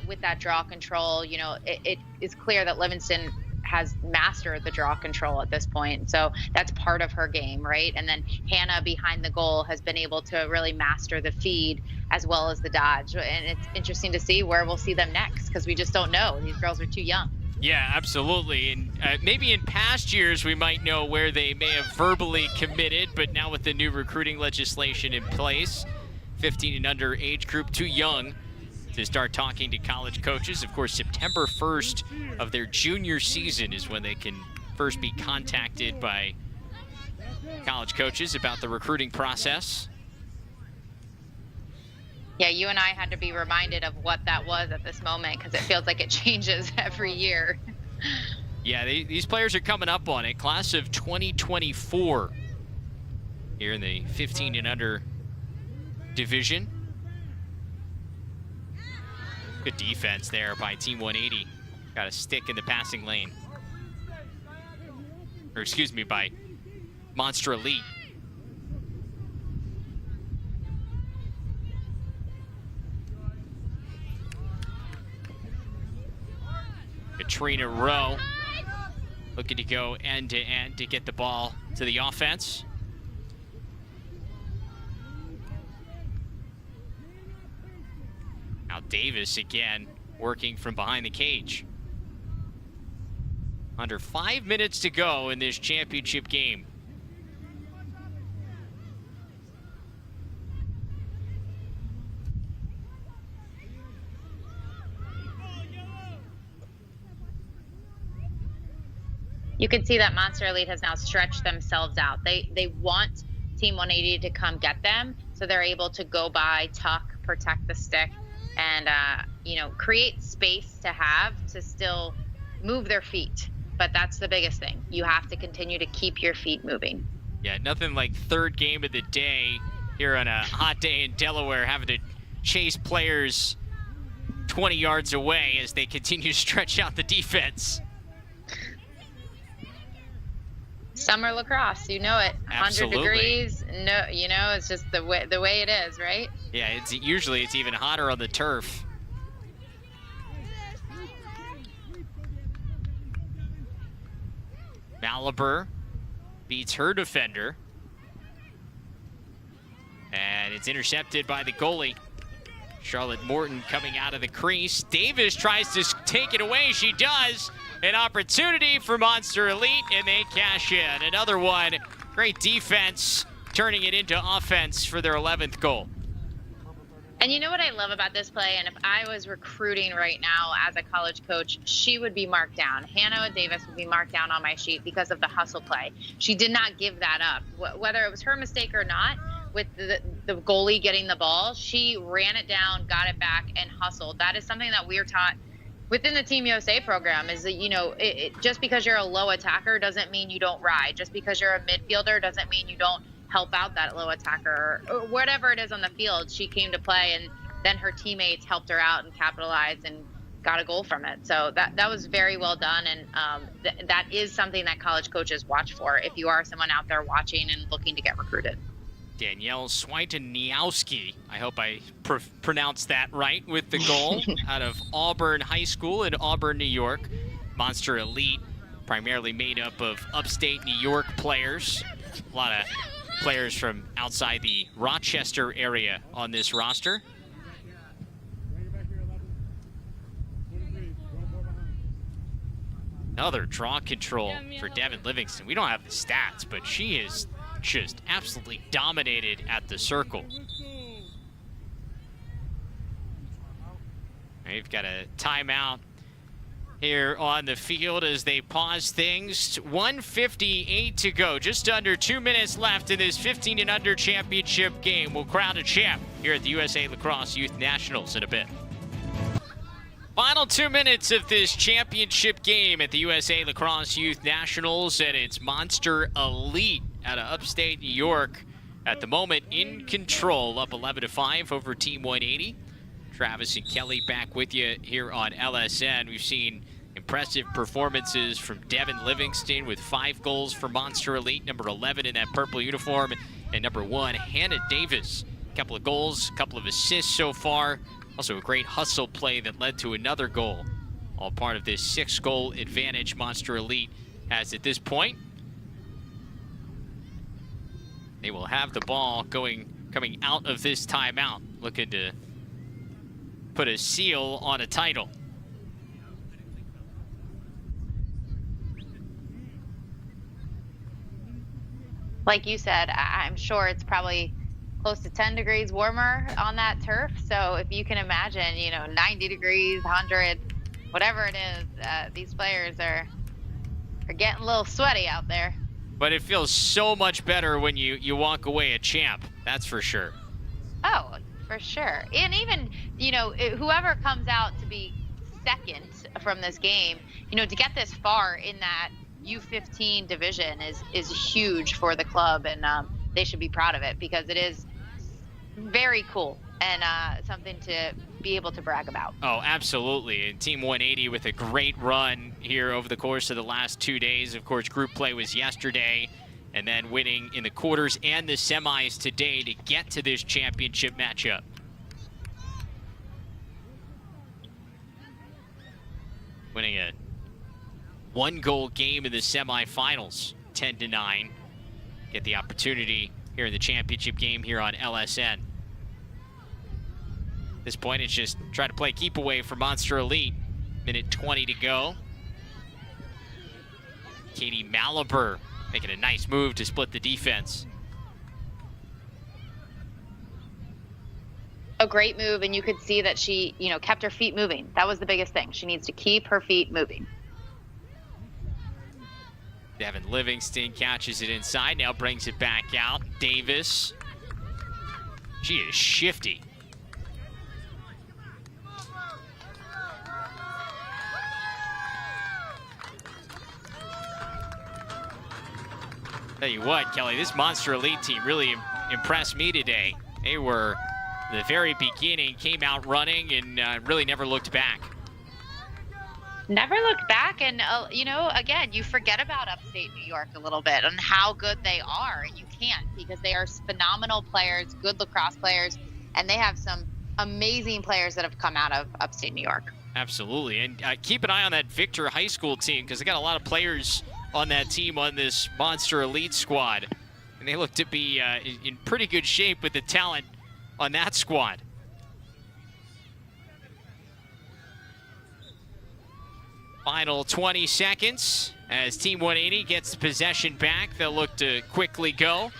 with that draw control. It is clear that Livingston has mastered the draw control at this point. So that's part of her game, right? And then Hannah behind the goal has been able to really master the feed as well as the dodge. And it's interesting to see where we'll see them next, because we just don't know. These girls are too young. Yeah, absolutely. And maybe in past years we might know where they may have verbally committed, but now with the new recruiting legislation in place, 15 and under age group, too young to start talking to college coaches. Of course, September 1st of their junior season is when they can first be contacted by college coaches about the recruiting process. Yeah, you and I had to be reminded of what that was at this moment, because it feels like it changes every year. Yeah, these players are coming up on it. Class of 2024 here in the 15 and under division. Good defense there by Team 180. Got a stick in the passing lane. Or excuse me, by Monster Elite. Katrina Rowe looking to go end to end to get the ball to the offense. Now Davis again working from behind the cage. Under 5 minutes to go in this championship game. You can see that Monster Elite has now stretched themselves out. They want Team 180 to come get them, so they're able to go by, tuck, protect the stick, and create space to have to still move their feet. But that's the biggest thing. You have to continue to keep your feet moving. Yeah, nothing like third game of the day here on a hot day in Delaware, having to chase players 20 yards away as they continue to stretch out the defense. Summer lacrosse, you know it. Absolutely. 100 degrees, no, it's just the way it is, right? Yeah, it's even hotter on the turf. Malibu beats her defender. And it's intercepted by the goalie. Charlotte Morton coming out of the crease. Davis tries to take it away. She does. An opportunity for Monster Elite, and they cash in. Another one. Great defense, turning it into offense for their 11th goal. And you know what I love about this play? And if I was recruiting right now as a college coach, she would be marked down. Hannah Davis would be marked down on my sheet because of the hustle play. She did not give that up. Whether it was her mistake or not, with the goalie getting the ball, she ran it down, got it back, and hustled. That is something that we are taught within the Team USA program, is that, just because you're a low attacker doesn't mean you don't ride. Just because you're a midfielder doesn't mean you don't help out that low attacker, or whatever it is on the field. She came to play, and then her teammates helped her out and capitalized and got a goal from it. So that was very well done, and that is something that college coaches watch for if you are someone out there watching and looking to get recruited. Danielle Switeniowski, I hope I pronounced that right, with the goal out of Auburn High School in Auburn, New York. Monster Elite, primarily made up of upstate New York players. A lot of players from outside the Rochester area on this roster. Another draw control for Devin Livingston. We don't have the stats, but she is just absolutely dominated at the circle. We've got a timeout here on the field as they pause things. 1:58 to go, just under 2 minutes left in this 15 and under championship game. We'll crown a champ here at the USA Lacrosse Youth Nationals in a bit. Final 2 minutes of this championship game at the USA Lacrosse Youth Nationals, and it's Monster Elite out of upstate New York at the moment in control, up 11-5 over Team 180. Travis and Kelly back with you here on LSN. We've seen impressive performances from Devin Livingston with 5 goals for Monster Elite, number 11 in that purple uniform, and number 1, Hannah Davis. A couple of goals, a couple of assists so far. Also a great hustle play that led to another goal. All part of this 6-goal advantage Monster Elite has at this point. They will have the ball coming out of this timeout, looking to put a seal on a title. Like you said, I'm sure it's probably close to 10 degrees warmer on that turf. So if you can imagine, 90 degrees, 100, whatever it is, these players are getting a little sweaty out there. But it feels so much better when you walk away a champ, that's for sure. Oh, for sure. And even, whoever comes out to be second from this game, to get this far in that U15 division is huge for the club, and they should be proud of it because it is very cool and something to be able to brag about. Oh, absolutely. And Team 180 with a great run here over the course of the last 2 days. Of course, group play was yesterday, and then winning in the quarters and the semis today to get to this championship matchup. Winning a one-goal game in the semifinals, 10-9. Get the opportunity here in the championship game here on LSN. At this point, it's just try to play keep away for Monster Elite. Minute 20 to go. Katie Malaber making a nice move to split the defense. A great move, and you could see that she, kept her feet moving. That was the biggest thing. She needs to keep her feet moving. Devin Livingston catches it inside, now brings it back out. Davis. She is shifty. Tell you what, Kelly, this Monster Elite team really impressed me today. They were, the very beginning, came out running and really never looked back. Never looked back, and again, you forget about upstate New York a little bit and how good they are. You can't, because they are phenomenal players, good lacrosse players, and they have some amazing players that have come out of upstate New York. Absolutely, and keep an eye on that Victor High School team, because they got a lot of players on that team on this Monster Elite squad, and they look to be in pretty good shape with the talent on that squad. Final 20 seconds as Team 180 gets the possession back. They'll look to quickly go.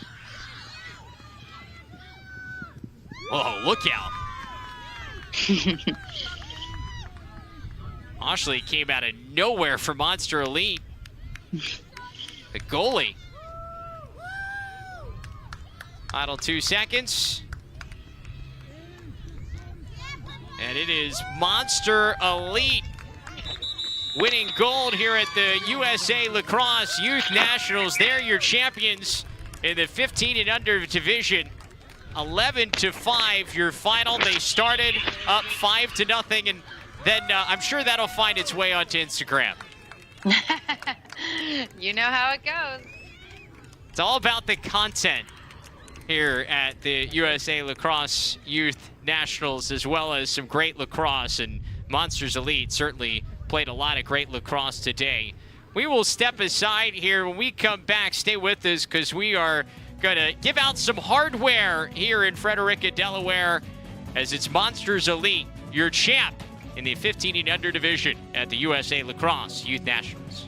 Oh, look out. Ashley came out of nowhere for Monster Elite. The goalie. Final 2 seconds. And it is Monster Elite winning gold here at the USA Lacrosse Youth Nationals. They're your champions in the 15 and under division. 11-5 your final. They started up 5-0, and then I'm sure that'll find its way onto Instagram. You know how it goes. It's all about the content here at the USA Lacrosse Youth Nationals, as well as some great lacrosse, and Monsters Elite certainly played a lot of great lacrosse today. We will step aside here. When we come back, stay with us, because we are going to give out some hardware here in Frederica, Delaware, as it's Monsters Elite, your champ in the 15 and under division at the USA Lacrosse Youth Nationals.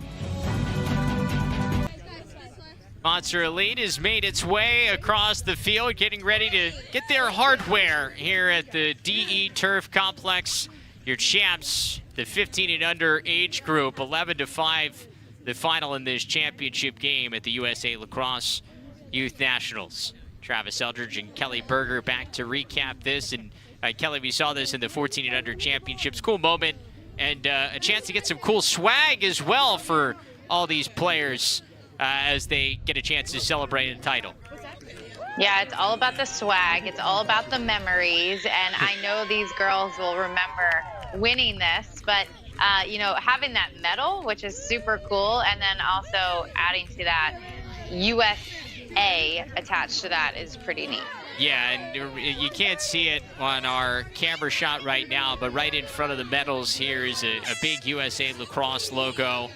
Monster Elite has made its way across the field, getting ready to get their hardware here at the DE Turf Complex. Your champs, the 15 and under age group, 11-5, the final in this championship game at the USA Lacrosse Youth Nationals. Travis Eldridge and Kelly Berger back to recap this. And Kelly, we saw this in the 14 and under championships. Cool moment, and a chance to get some cool swag as well for all these players as they get a chance to celebrate a title. Yeah, it's all about the swag. It's all about the memories. And I know these girls will remember winning this, but having that medal, which is super cool, and then also adding to that USA attached to that is pretty neat. Yeah, and you can't see it on our camera shot right now, but right in front of the medals here is a big USA Lacrosse logo.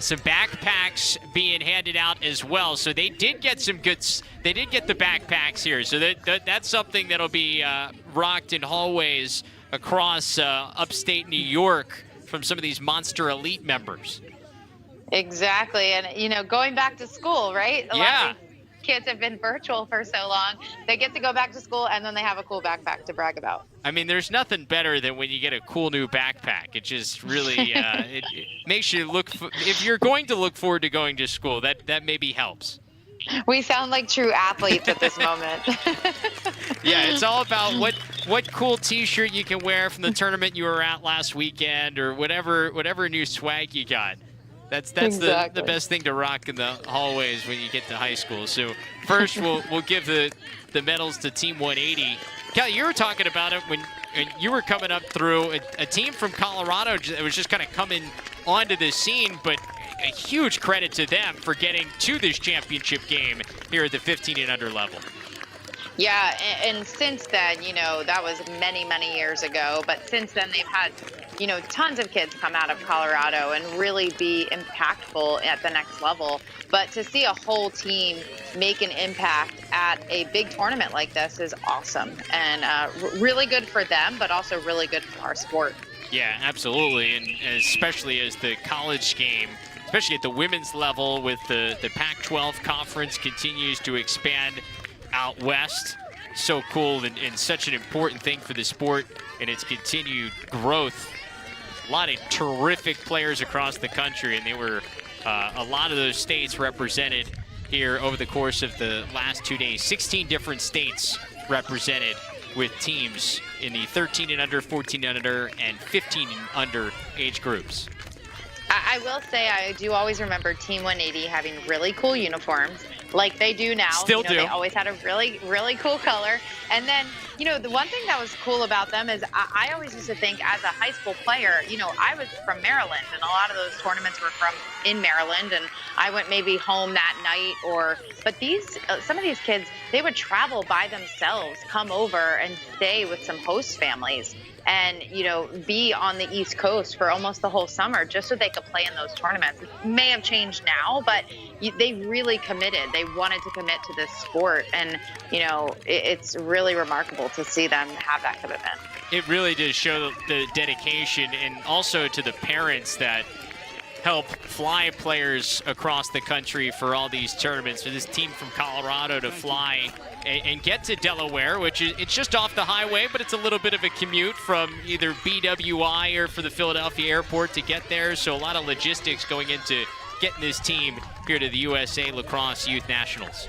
Some backpacks being handed out as well. So they did get some goods. They did get the backpacks here. So that's something that'll be rocked in hallways across upstate New York from some of these Monster Elite members. Exactly. And, going back to school, right? A lot of these kids have been virtual for so long. They get to go back to school, and then they have a cool backpack to brag about. I mean, there's nothing better than when you get a cool new backpack. It just really it makes you look. If you're going to look forward to going to school, that maybe helps. We sound like true athletes at this moment. Yeah, it's all about what cool T-shirt you can wear from the tournament you were at last weekend, or whatever new swag you got. That's exactly the best thing to rock in the hallways when you get to high school. So first, we'll give the medals to Team 180. Kelly, you were talking about it when you were coming up through a team from Colorado that was just kind of coming onto the scene, but a huge credit to them for getting to this championship game here at the 15 and under level. Yeah, and since then, that was many, many years ago, but since then they've had tons of kids come out of Colorado and really be impactful at the next level. But to see a whole team make an impact at a big tournament like this is awesome, and really good for them, but also really good for our sport. Yeah, absolutely, and especially as the college game, especially at the women's level, with the Pac-12 conference continues to expand out west. So cool, and such an important thing for the sport and its continued growth. A lot of terrific players across the country, and they were a lot of those states represented here over the course of the last 2 days. 16 different states represented with teams in the 13 and under, 14 and under, and 15 and under age groups. I will say I do always remember Team 180 having really cool uniforms, like they do now. Still do. They always had a really, really cool color. And then, the one thing that was cool about them is I always used to think, as a high school player, I was from Maryland, and a lot of those tournaments were in Maryland, and I went maybe home that night, but some of these kids, they would travel by themselves, come over and stay with some host families, and be on the East Coast for almost the whole summer just so they could play in those tournaments. It may have changed now, but they really committed. They wanted to commit to this sport, and it's really remarkable to see them have that commitment. It really does show the dedication, and also to the parents that help fly players across the country for all these tournaments. For this team from Colorado to fly and get to Delaware, which it's just off the highway, but it's a little bit of a commute from either BWI or for the Philadelphia airport to get there. So a lot of logistics going into getting this team here to the USA Lacrosse Youth Nationals.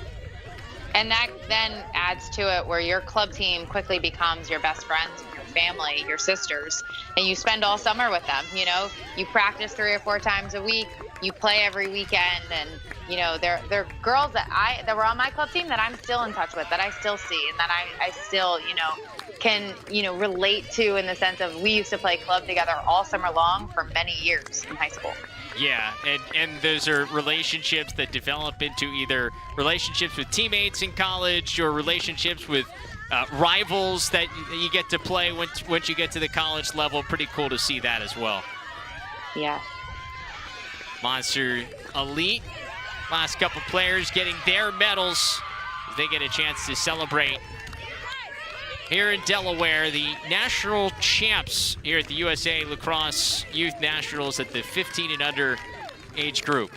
And that then adds to it where your club team quickly becomes your best friends, your family, your sisters, and you spend all summer with them. You practice 3 or 4 times a week, you play every weekend, and they're girls that were on my club team that I'm still in touch with, that I still see, and that I still can relate to, in the sense of we used to play club together all summer long for many years in high school. Yeah, and those are relationships that develop into either relationships with teammates in college or relationships with rivals that you get to play once you get to the college level. Pretty cool to see that as well. Yeah. Monster Elite, last couple players getting their medals as they get a chance to celebrate here in Delaware, the national champs here at the USA Lacrosse Youth Nationals at the 15 and under age group.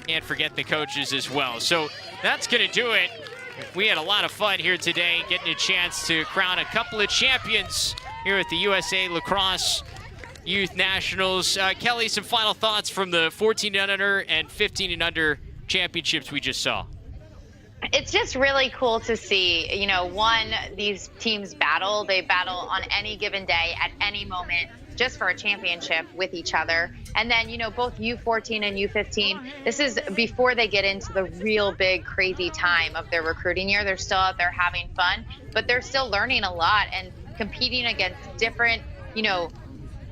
Can't forget the coaches as well. So that's going to do it. We had a lot of fun here today, getting a chance to crown a couple of champions here at the USA Lacrosse Youth Nationals. Kelly, some final thoughts from the 14 and under and 15 and under championships we just saw. It's just really cool to see, these teams battle. They battle on any given day at any moment just for a championship with each other. And then, both U14 and U15, this is before they get into the real big crazy time of their recruiting year. They're still out there having fun, but they're still learning a lot and competing against different,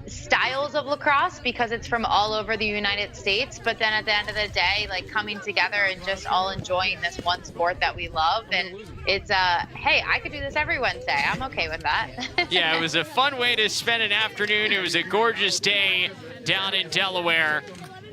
styles of lacrosse, because it's from all over the United States. But then at the end of the day, coming together and just all enjoying this one sport that we love. And it's hey, I could do this every Wednesday. I'm okay with that. Yeah, it was a fun way to spend an afternoon. It was a gorgeous day down in Delaware,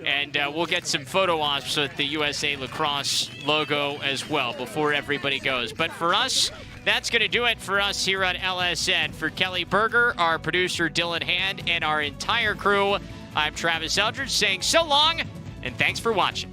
and we'll get some photo ops with the USA Lacrosse logo as well before everybody goes. But for us, that's going to do it for us here on LSN. For Kelly Berger, our producer Dylan Hand, and our entire crew, I'm Travis Eldridge saying so long, and thanks for watching.